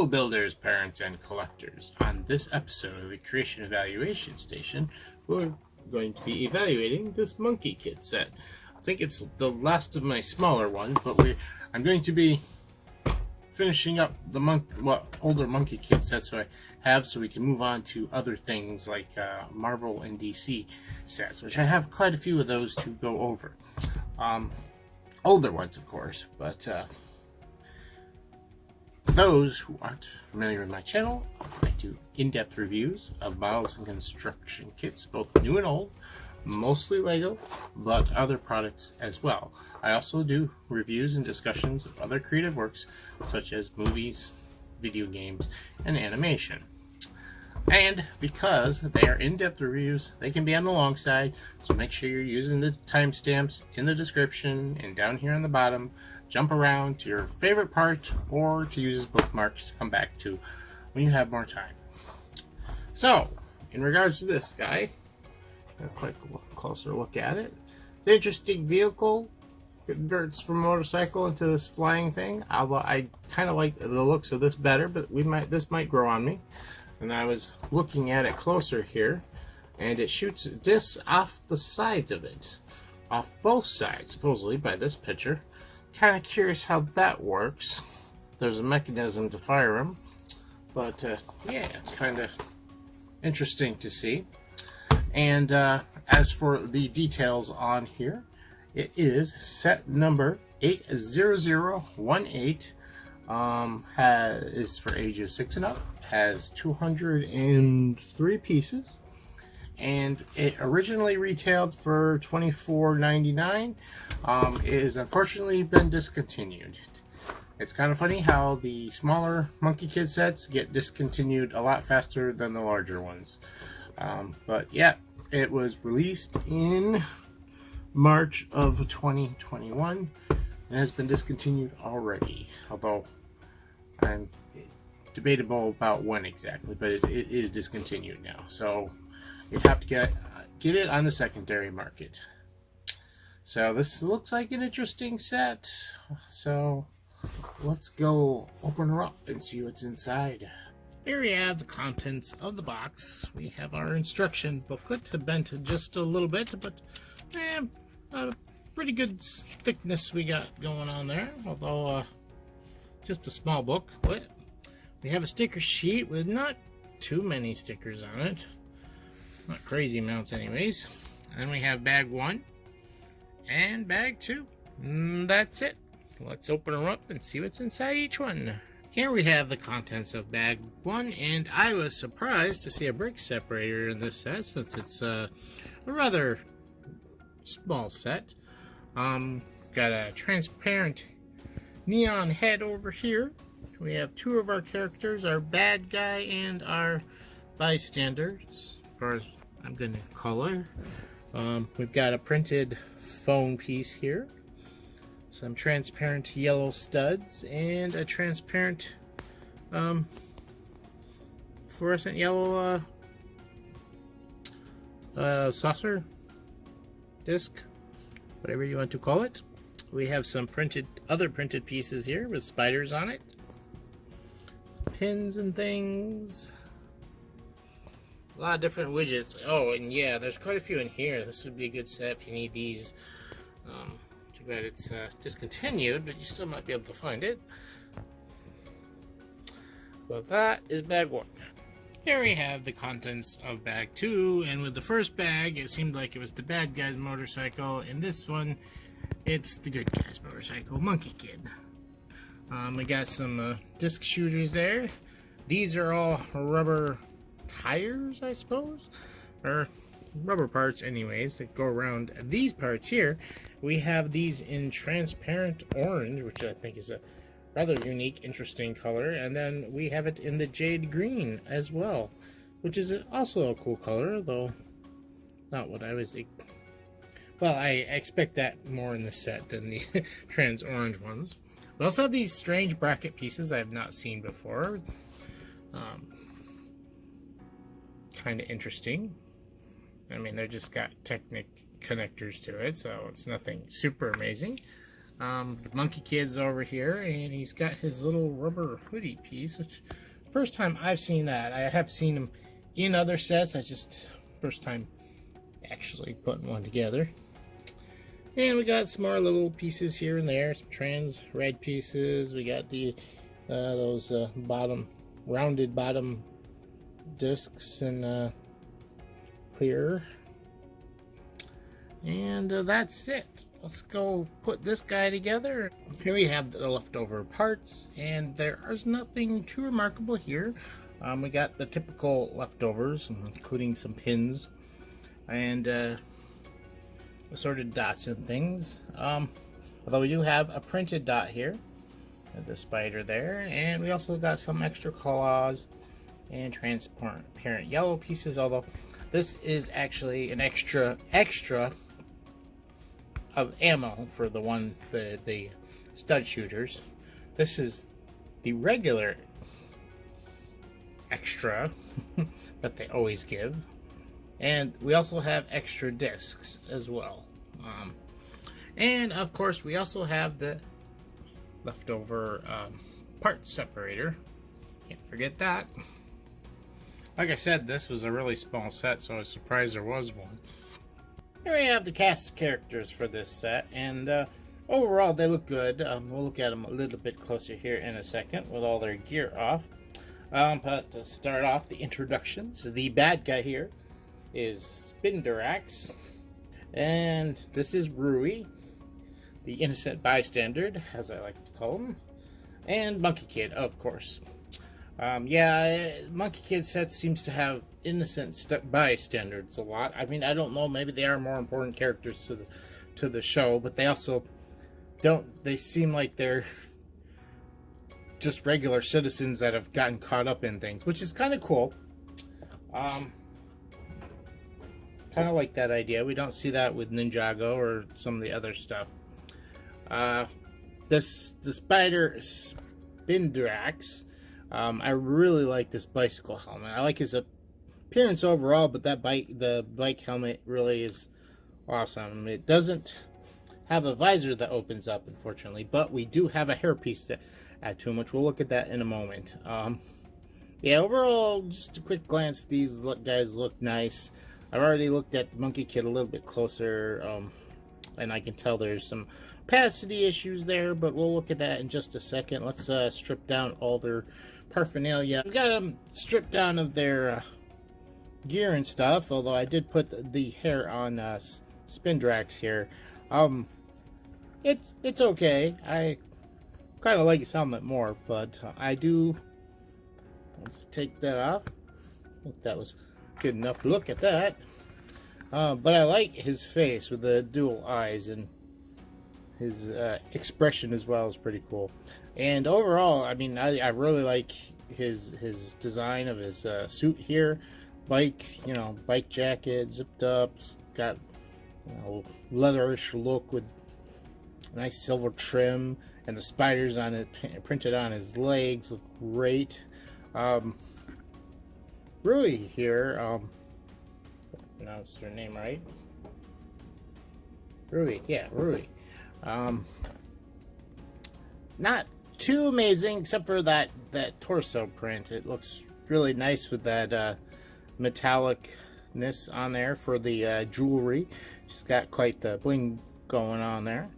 Hello builders, parents, and collectors. On this episode of the Creation Evaluation Station, we're going to be evaluating this monkey kit set. I think it's the last of my smaller ones, but I'm going to be finishing up the older monkey kit sets I have, so we can move on to other things like Marvel and DC sets, which I have quite a few of those to go over. Older ones, of course, but those who aren't familiar with my channel, I do in-depth reviews of models and construction kits, both new and old, mostly Lego, but other products as well. I also do reviews and discussions of other creative works, such as movies, video games, and animation. And because they are in-depth reviews, they can be on the long side, so make sure you're using the timestamps in the description and down here on the bottom. Jump around to your favorite part or to use as bookmarks to come back to when you have more time. So, in regards to this guy, a quick closer look at it. It's an interesting vehicle. It converts from motorcycle into this flying thing. Although I kind of like the looks of this better, but this might grow on me. And I was looking at it closer here, and it shoots discs off the sides of it, off both sides, supposedly by this picture. Kind of curious how that works. There's a mechanism to fire them, but yeah, it's kind of interesting to see. And as for the details on here, it is set number 80018. Is for ages 6 and up. Has 203 pieces, and it originally retailed for $24.99. It has unfortunately been discontinued. It's kind of funny how the smaller monkey kid sets get discontinued a lot faster than the larger ones. But yeah, it was released in March of 2021 and has been discontinued already, although I'm debatable about when exactly, but it is discontinued now, so you have to get it on the secondary market. So this looks like an interesting set, so let's go open her up and see what's inside. Here we have the contents of the box. We have our instruction booklet, bent just a little bit, but a pretty good thickness we got going on there, although just a small book. We have a sticker sheet with not too many stickers on it. Not crazy amounts anyways. And we have bag 1 and bag 2. That's it. Let's open her up and see what's inside each one. Here we have the contents of bag 1, and I was surprised to see a brake separator in this set, since it's a rather small set. Got a transparent neon head over here. We have 2 of our characters, our bad guy and our bystander, as far as I'm going to call her. We've got a printed phone piece here, some transparent yellow studs, and a transparent fluorescent yellow saucer disc, whatever you want to call it. We have some other printed pieces here with spiders on it. Pins and things. A lot of different widgets. Oh, and yeah, there's quite a few in here. This would be a good set if you need these. Too bad it's discontinued, but you still might be able to find it. Well, that is bag 1. Here we have the contents of bag 2, and with the first bag, it seemed like it was the bad guy's motorcycle. In this one, it's the good guy's motorcycle, Monkey Kid. We got some disc shooters there. These are all rubber tires, I suppose, or rubber parts anyways, that go around these parts here. We have these in transparent orange, which I think is a rather unique, interesting color, and then we have it in the jade green as well, which is also a cool color, though not what I was... Well, I expect that more in the set than the trans orange ones. We also have these strange bracket pieces I have not seen before. Kind of interesting. I mean, they're just got Technic connectors to it, so it's nothing super amazing. The Monkey Kid's over here, and he's got his little rubber hoodie piece, which first time I've seen that. I have seen him in other sets. I just first time actually putting one together. And we got some more little pieces here and there, some trans red pieces. We got the those rounded bottom discs and clear. And that's it. Let's go put this guy together. Here we have the leftover parts, and there is nothing too remarkable here. We got the typical leftovers, including some pins and assorted dots and things. Although we do have a printed dot here, the spider there, and we also got some extra claws and transparent yellow pieces. Although this is actually an extra of ammo for the stud shooters. This is the regular extra that they always give, and we also have extra discs as well. And of course we also have the leftover part separator. Can't forget that. Like I said, this was a really small set, so I was surprised there was one. Here we have the cast of characters for this set, and overall they look good. We'll look at them a little bit closer here in a second with all their gear off. But to start off, the introductions. The bad guy here is Spindarax, and this is Rui, the innocent bystander, as I like to call him, and Monkey Kid, of course. Yeah, Monkey Kid set seems to have innocent bystanders a lot. I mean, I don't know, maybe they are more important characters to the show, but they also don't, they seem like they're just regular citizens that have gotten caught up in things, which is kind of cool. Kind of like that idea. We don't see that with Ninjago or some of the other stuff. The spider Spindarax. I really like this bicycle helmet. I like his appearance overall, but the bike helmet really is awesome. It doesn't have a visor that opens up, unfortunately, but we do have a hairpiece to add to him, which we'll look at that in a moment. Yeah, overall, just a quick glance, these guys look nice. I've already looked at Monkey Kid a little bit closer, and I can tell there's some opacity issues there, but we'll look at that in just a second. Let's strip down all their paraphernalia. We've got them stripped down of their gear and stuff, although I did put the hair on Spindarax here. It's okay. I kind of like his helmet more, but I do. Let's take that off. I think that was good enough. Look at that. But I like his face with the dual eyes, and his expression as well is pretty cool. And overall, I mean, I really like his design of his suit here. Bike jacket, zipped up, got leatherish look with nice silver trim, and the spiders on it printed on his legs look great. Rui here, pronounced her name right. Rui, yeah, Rui. Not too amazing, except for that torso print. It looks really nice with that metallicness on there for the jewelry. She's got quite the bling going on there.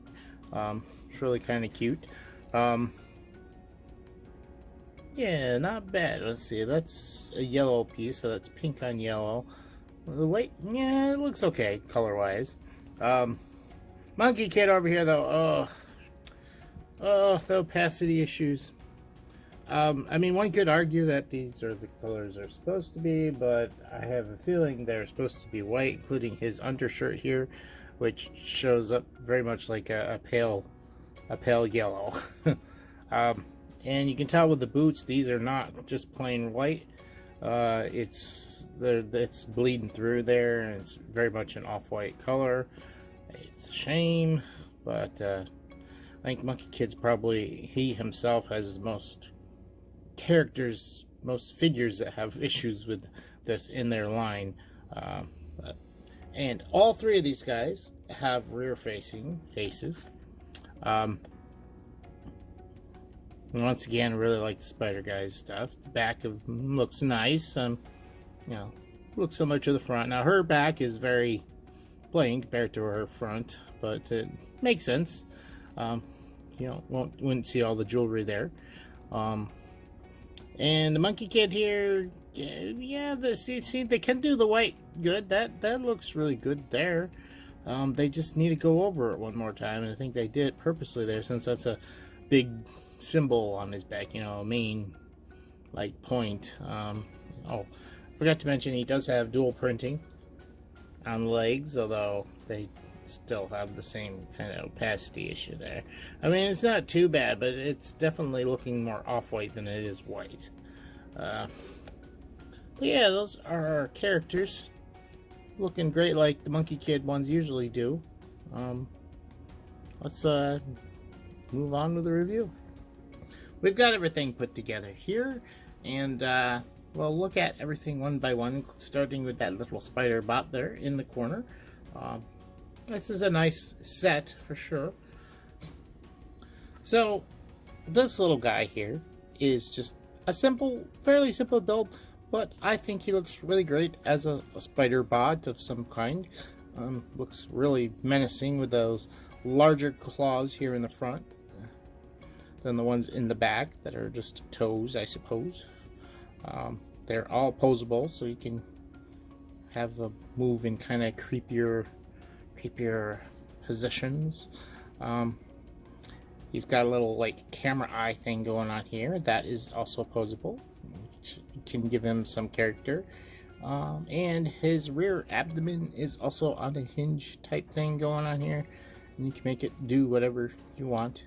It's really kind of cute. Yeah, not bad. Let's see, that's a yellow piece, so that's pink on yellow. The weight, yeah, it looks okay color-wise. Monkey Kid over here, though, oh, the opacity issues. I mean, one could argue that these are the colors they're supposed to be, but I have a feeling they're supposed to be white, including his undershirt here, which shows up very much like a pale yellow. And you can tell with the boots, these are not just plain white. It's bleeding through there, and it's very much an off-white color. It's a shame, but I think Monkey Kid's probably, he himself has most figures that have issues with this in their line. And all three of these guys have rear-facing faces. Once again, I really like the Spider Guys stuff. The back of looks nice. You know, looks similar to the front. Now her back is very plain compared to her front, but it makes sense. You know, wouldn't see all the jewelry there. And the Monkey Kid here, yeah, see, they can do the white good. That looks really good there. They just need to go over it one more time, and I think they did it purposely there, since that's a big symbol on his back, you know, a main like point. Oh, forgot to mention he does have dual printing on the legs, although they still have the same kind of opacity issue there. I mean, it's not too bad, but it's definitely looking more off-white than it is white. But yeah, those are our characters. Looking great like the Monkey Kid ones usually do. Let's move on with the review. We've got everything put together here, and we'll look at everything one by one, starting with that little spider bot there in the corner. This is a nice set for sure. So this little guy here is just a simple, fairly simple build, but I think he looks really great as a spider bot of some kind. Looks really menacing with those larger claws here in the front than the ones in the back that are just toes, I suppose. They're all posable, so you can have them move in kind of creepier positions. He's got a little like camera eye thing going on here that is also posable, which can give him some character. And his rear abdomen is also on a hinge type thing going on here, and you can make it do whatever you want.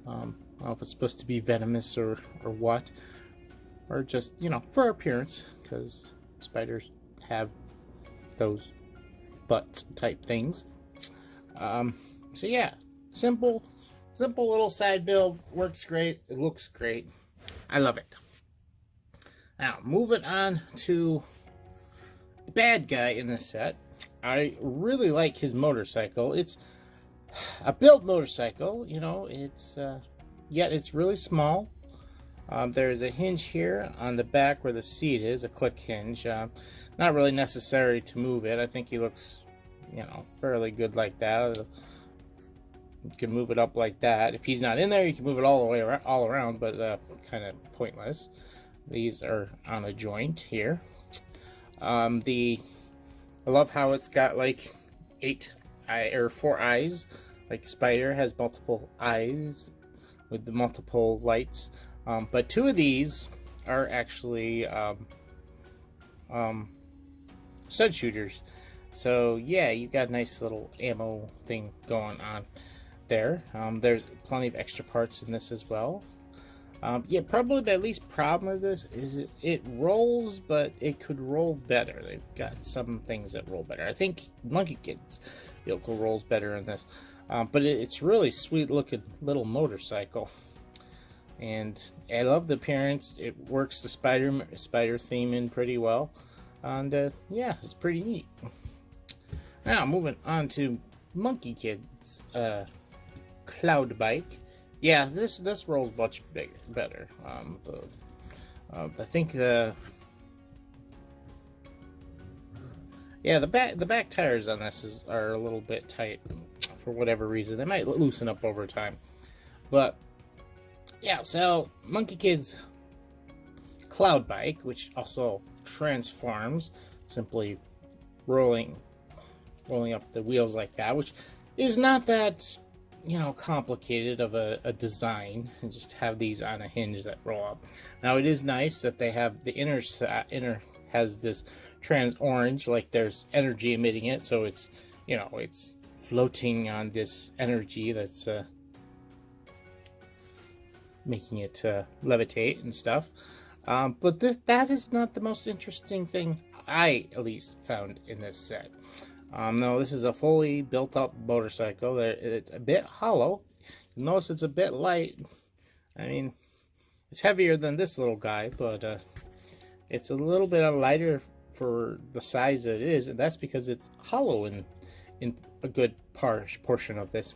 I don't know if it's supposed to be venomous or what, or just, you know, for appearance, because spiders have those butt type things. So yeah, simple little side build, works great, it looks great, I love it. Now moving on to the bad guy in this set. I really like his motorcycle. It's a built motorcycle, you know, it's yet it's really small. There's a hinge here on the back where the seat is, a click hinge. Not really necessary to move it. I think he looks, you know, fairly good like that. You can move it up like that. If he's not in there, you can move it all the way all around, but kind of pointless. These are on a joint here. I love how it's got like 4 eyes. Like Spider has multiple eyes with the multiple lights. But 2 of these are actually stud shooters. So yeah, you've got a nice little ammo thing going on there. There's plenty of extra parts in this as well. Yeah, probably the least problem with this is it rolls, but it could roll better. They've got some things that roll better. I think Monkey Kid's vehicle rolls better in this. But it's really sweet looking little motorcycle. And I love the appearance. It works the spider theme in pretty well. And yeah, it's pretty neat. Now moving on to Monkey Kid's cloud bike. Yeah, this rolls much better. I think the back tires on this are a little bit tight for whatever reason. They might loosen up over time, but yeah. So Monkey Kid's cloud bike, which also transforms, simply rolling up the wheels like that, which is not that, you know, complicated of a design, and just have these on a hinge that roll up. Now it is nice that they have the inner has this trans orange, like there's energy emitting it, so it's, you know, it's floating on this energy that's making it levitate and stuff. But that is not the most interesting thing I at least found in this set. No, this is a fully built up motorcycle. It's a bit hollow. You'll notice it's a bit light. I mean, it's heavier than this little guy, but it's a little bit lighter for the size that it is, and that's because it's hollow in a good portion of this.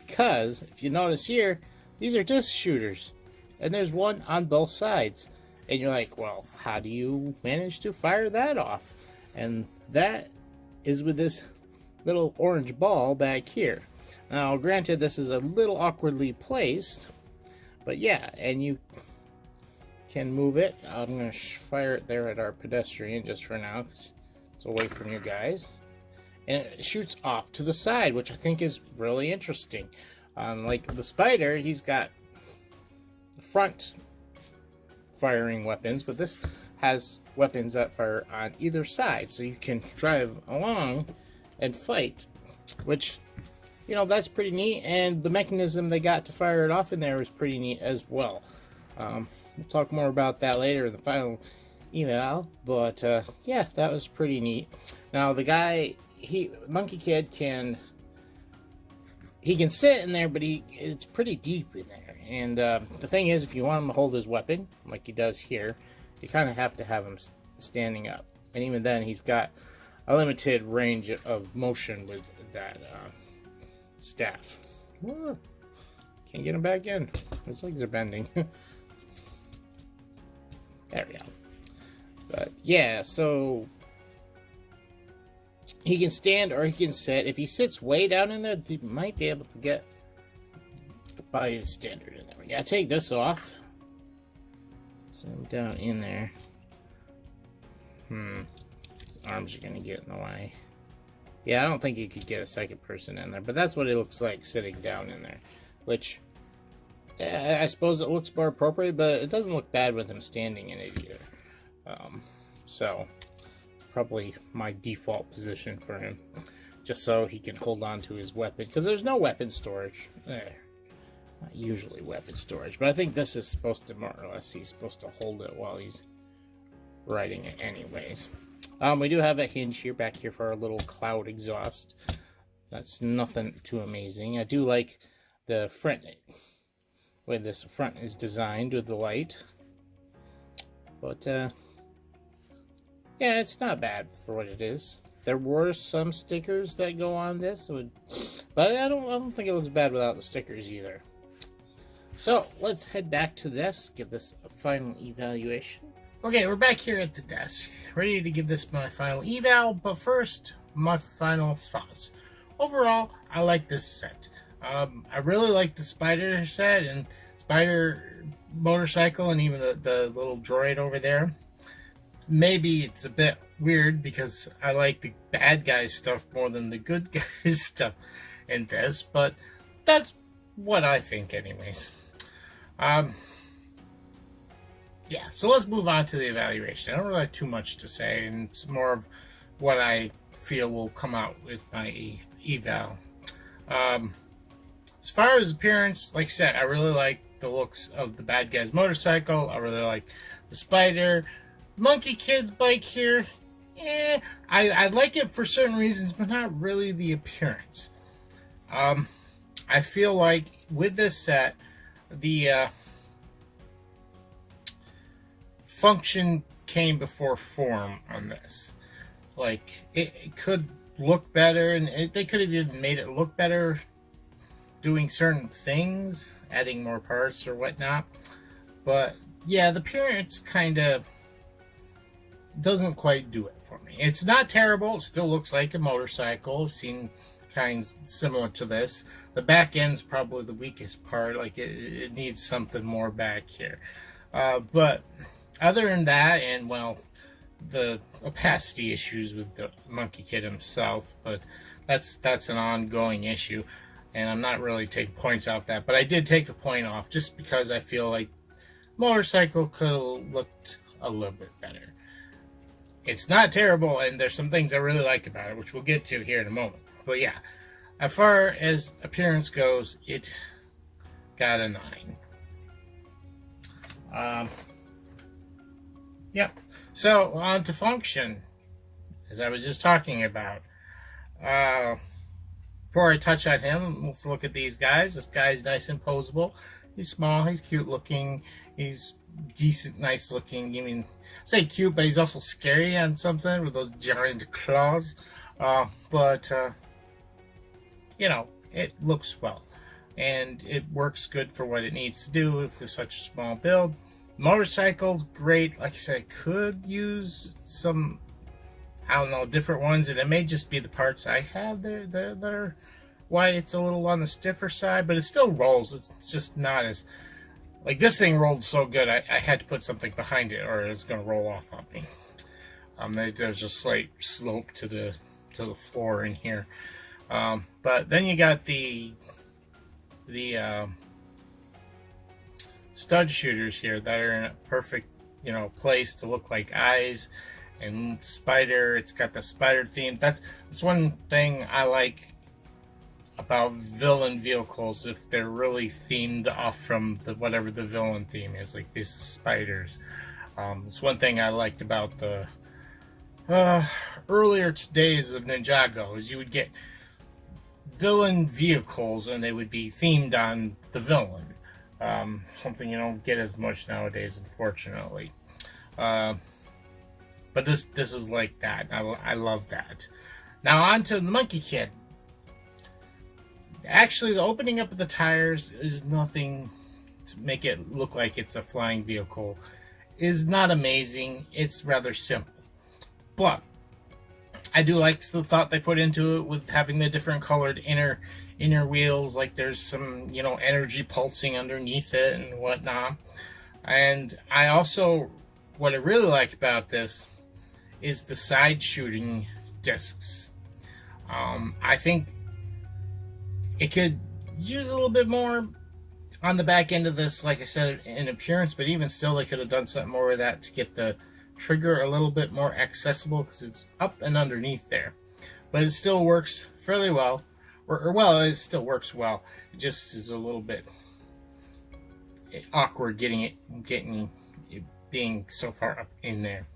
because if you notice here, these are disc shooters, and there's one on both sides. And you're like, well, how do you manage to fire that off? And that is with this little orange ball back here. Now, granted, this is a little awkwardly placed, but yeah, and you can move it. I'm going to fire it there at our pedestrian just for now, because it's away from you guys. And it shoots off to the side, which I think is really interesting. Like the Spider, he's got front firing weapons, but this has weapons that fire on either side, so you can drive along and fight, which, you know, that's pretty neat. And the mechanism they got to fire it off in there is pretty neat as well. We'll talk more about that later in the final eval, but yeah, that was pretty neat. Now the guy, Monkey Kid can sit in there, but it's pretty deep in there. And the thing is, if you want him to hold his weapon like he does here, you kind of have to have him standing up. And even then, he's got a limited range of motion with that staff. Whoa. Can't get him back in. His legs are bending. There we go. But yeah, so he can stand or he can sit. If he sits way down in there, he might be able to get the body standard in there. We gotta take this off. Set him down in there. His arms are gonna get in the way. Yeah, I don't think you could get a second person in there, but that's what it looks like sitting down in there. Which, I suppose it looks more appropriate, but it doesn't look bad with him standing in it either. So, probably my default position for him, just so he can hold on to his weapon, because there's no weapon storage. Not usually weapon storage, but I think this is supposed to, more or less, he's supposed to hold it while he's riding it anyways. We do have a hinge here, back here, for our little cloud exhaust. That's nothing too amazing. I do like the front, way this front is designed with the light. But, yeah, it's not bad for what it is. There were some stickers that go on this, but I don't think it looks bad without the stickers either. So, let's head back to this, give this a final evaluation. Okay, we're back here at the desk, ready to give this my final eval, but first, my final thoughts. Overall, I like this set. I really like the Spider set and Spider motorcycle, and even the little droid over there. Maybe it's a bit weird because I like the bad guys stuff more than the good guys stuff in this, but that's what I think anyways. Yeah, so let's move on to the evaluation. I don't really have too much to say, and it's more of what I feel will come out with my eval. As far as appearance, like I said, I really like the looks of the bad guy's motorcycle. I really like the Spider. Monkey Kid's bike here, I like it for certain reasons, but not really the appearance. I feel like with this set, the function came before form on this. Like, it could look better, and they could have even made it look better doing certain things, adding more parts or whatnot. But yeah, the appearance kind of doesn't quite do it for me. It's not terrible. It still looks like a motorcycle. I've seen kinds similar to this. The back end's probably the weakest part. Like, it needs something more back here. But other than that, and well, the opacity issues with the Monkey Kid himself, but that's an ongoing issue, and I'm not really taking points off that. But I did take a point off just because I feel like motorcycle could have looked a little bit better. It's not terrible, and there's some things I really like about it, which we'll get to here in a moment. But yeah, as far as appearance goes, it got a 9. Yep. So, on to function, as I was just talking about. Before I touch on him, let's look at these guys. This guy's nice and posable. He's small, he's cute looking, he's decent, nice looking. I mean, I say cute, but he's also scary on something with those giant claws. But you know, it looks well. and it works good for what it needs to do for such a small build. Motorcycle's great. Like I said, I could use some, I don't know, different ones, and it may just be the parts I have there that are why it's a little on the stiffer side, but it still rolls. It's just not as, like, this thing rolled so good, I had to put something behind it or it's going to roll off on me. There's a slight slope to the floor in here. But then you got the stud shooters here that are in a perfect, place to look like eyes and spider. It's got the spider theme. That's one thing I like about villain vehicles, if they're really themed off from whatever the villain theme is, like these spiders. It's one thing I liked about the earlier days of Ninjago, is you would get villain vehicles and they would be themed on the villain. Something you don't get as much nowadays, unfortunately. But this is like that. I love that. Now on to the Monkey Kid. Actually, the opening up of the tires is nothing to make it look like it's a flying vehicle. Is not amazing. It's rather simple. But I do like the thought they put into it with having the different colored inner wheels. Like there's some, energy pulsing underneath it and whatnot. And I also, what I really like about this is the side shooting discs. I think it could use a little bit more on the back end of this, like I said, in appearance, but even still, they could have done something more with that to get the trigger a little bit more accessible, because it's up and underneath there. But it still works fairly well. Well, it still works well. It just is a little bit awkward getting it being so far up in there.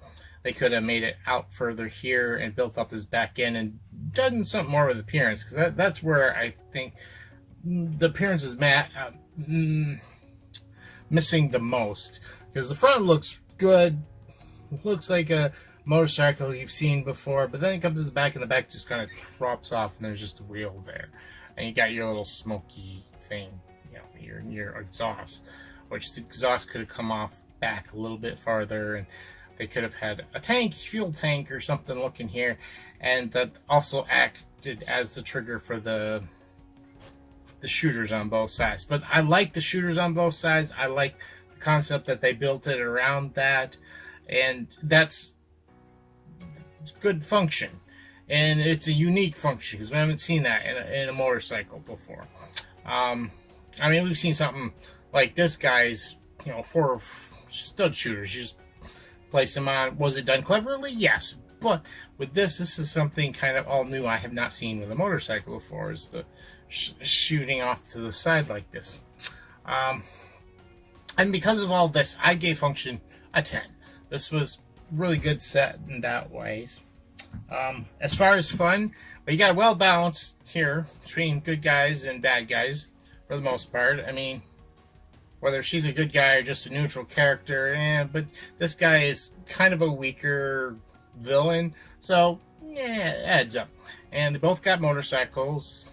They could have made it out further here and built up this back end and done something more with appearance, because that's where I think the appearance is missing the most. Because the front looks good, looks like a motorcycle you've seen before, but then it comes to the back, and the back just kind of drops off, and there's just a wheel there, and you got your little smoky thing, your exhaust, which the exhaust could have come off back a little bit farther, and they could have had a fuel tank or something looking here, and that also acted as the trigger for the shooters on both sides. But I like the shooters on both sides. I like the concept that they built it around that, and that's good function. And it's a unique function, because we haven't seen that in a motorcycle before. I mean, we've seen something like this guy's, 4 stud shooters. You just place them on. Was it done cleverly? Yes. But with this is something kind of all new I have not seen with a motorcycle before, is the shooting off to the side like this. And because of all this, I gave function a 10. This was really good set in that ways. As far as fun, you got a well balanced here between good guys and bad guys for the most part. I mean, whether she's a good guy or just a neutral character, but this guy is kind of a weaker villain, so yeah, it adds up. And they both got motorcycles.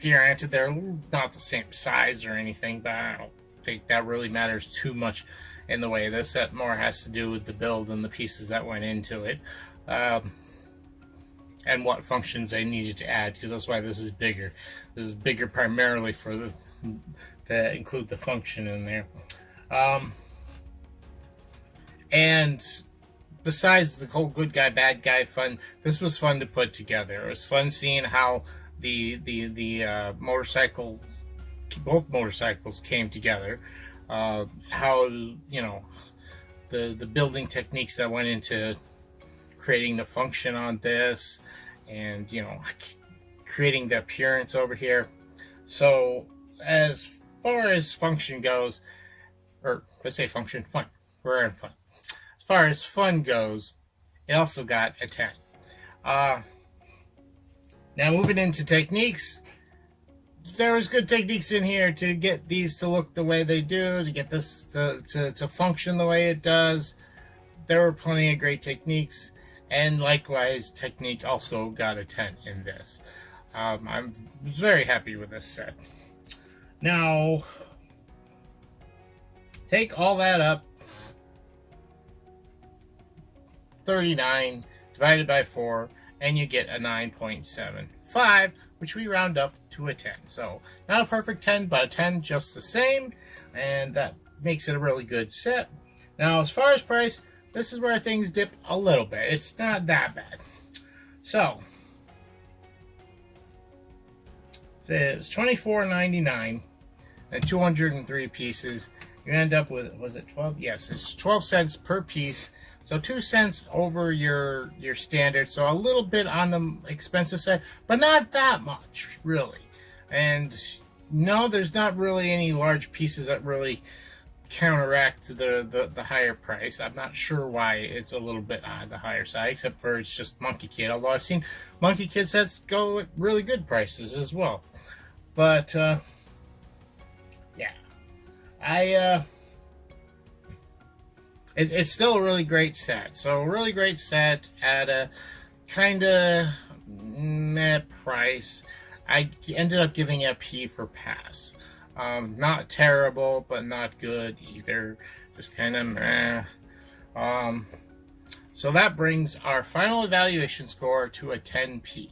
Granted, they're not the same size or anything, but I don't think that really matters too much in the way this set. More has to do with the build and the pieces that went into it, and what functions they needed to add, because that's why this is bigger. This is bigger primarily for to include the function in there. And besides the whole good guy, bad guy fun, this was fun to put together. It was fun seeing how the motorcycle, both motorcycles came together. How, the building techniques that went into creating the function on this, and creating the appearance over here. So as far as function goes, or let's say function, fun, we're in fun. As far as fun goes, it also got a 10. Now moving into techniques, there was good techniques in here to get these to look the way they do, to get this to function the way it does. There were plenty of great techniques, and likewise, technique also got a 10 in this. I'm very happy with this set. Now, take all that up, 39 divided by 4, and you get a 9.75, which we round up to a 10. So, not a perfect 10, but a 10 just the same, and that makes it a really good set. Now, as far as price, this is where things dip a little bit. It's not that bad. So, it's $24.99 and 203 pieces. You end up with, was it 12? Yes, it's 12 cents per piece. So 2 cents over your standard. So a little bit on the expensive side, but not that much, really. And no, there's not really any large pieces that really counteract the higher price. I'm not sure why it's a little bit on the higher side, except for it's just Monkey Kid. Although I've seen Monkey Kid sets go at really good prices as well. But yeah, it's still a really great set. So a really great set at a kind of meh price. I ended up giving it a P for pass. Not terrible, but not good either. Just kind of meh. So that brings our final evaluation score to a 10P.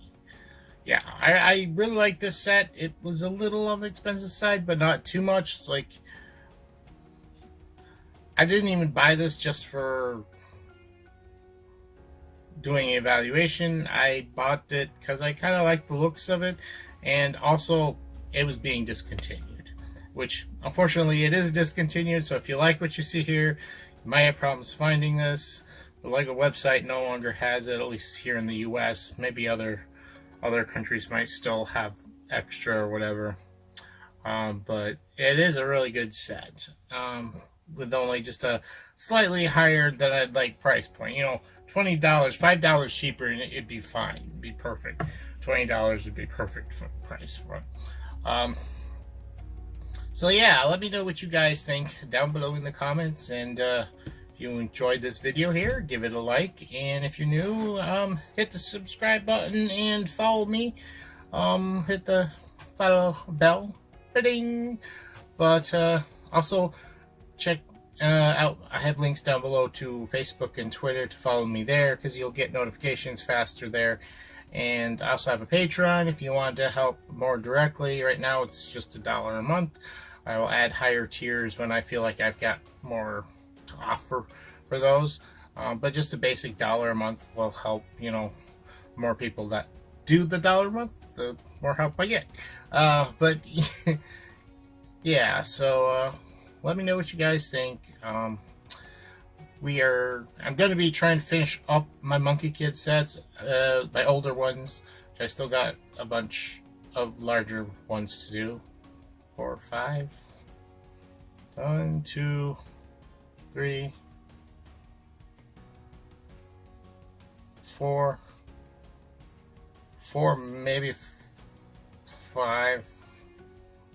Yeah, I really like this set. It was a little on the expensive side, but not too much. It's like, I didn't even buy this just for doing an evaluation. I bought it because I kind of like the looks of it, and also it was being discontinued, which unfortunately it is discontinued. So if you like what you see here, you might have problems finding this. The Lego website no longer has it, at least here in the US. Maybe other countries might still have extra or whatever, but it is a really good set, with only just a slightly higher than I'd like price point. You know, $20, $5 cheaper, and it'd be fine. It'd be perfect. $20 would be perfect for price for it. So yeah, let me know what you guys think down below in the comments, and if you enjoyed this video here, give it a like, and if you're new, hit the subscribe button and follow me. Hit the follow bell, ding. But also check out, I have links down below to Facebook and Twitter to follow me there, because you'll get notifications faster there. And I also have a Patreon if you want to help more directly. Right now it's just $1 a month. I will add higher tiers when I feel like I've got more to offer for those. But just a basic $1 a month will help, you know, more people that do the $1 a month, the more help I get. But yeah, so let me know what you guys think. I'm going to be trying to finish up my Monkey Kid sets, my older ones. I still got a bunch of larger ones to do. 4, 5. 1, 2, 3, 4, maybe 5.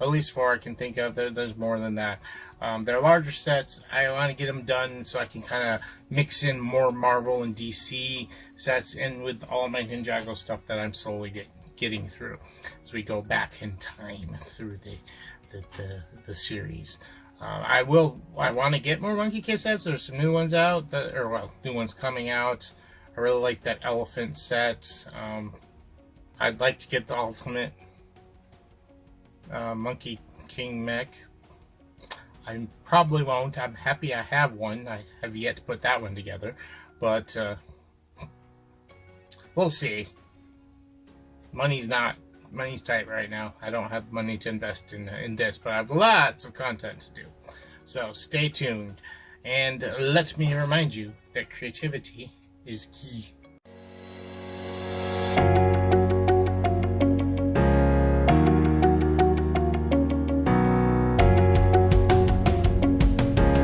At least 4 I can think of. There's more than that. They're larger sets. I want to get them done so I can kind of mix in more Marvel and DC sets, and with all my Ninjago stuff that I'm slowly getting through as we go back in time through the series. I want to get more Monkey Kid sets. There's some new ones out, new ones coming out. I really like that elephant set. I'd like to get the ultimate Monkey King mech. I probably won't. I'm happy I have one. I have yet to put that one together, but we'll see. Money's tight right now. I don't have money to invest in this, but I have lots of content to do. So stay tuned, and let me remind you that creativity is key.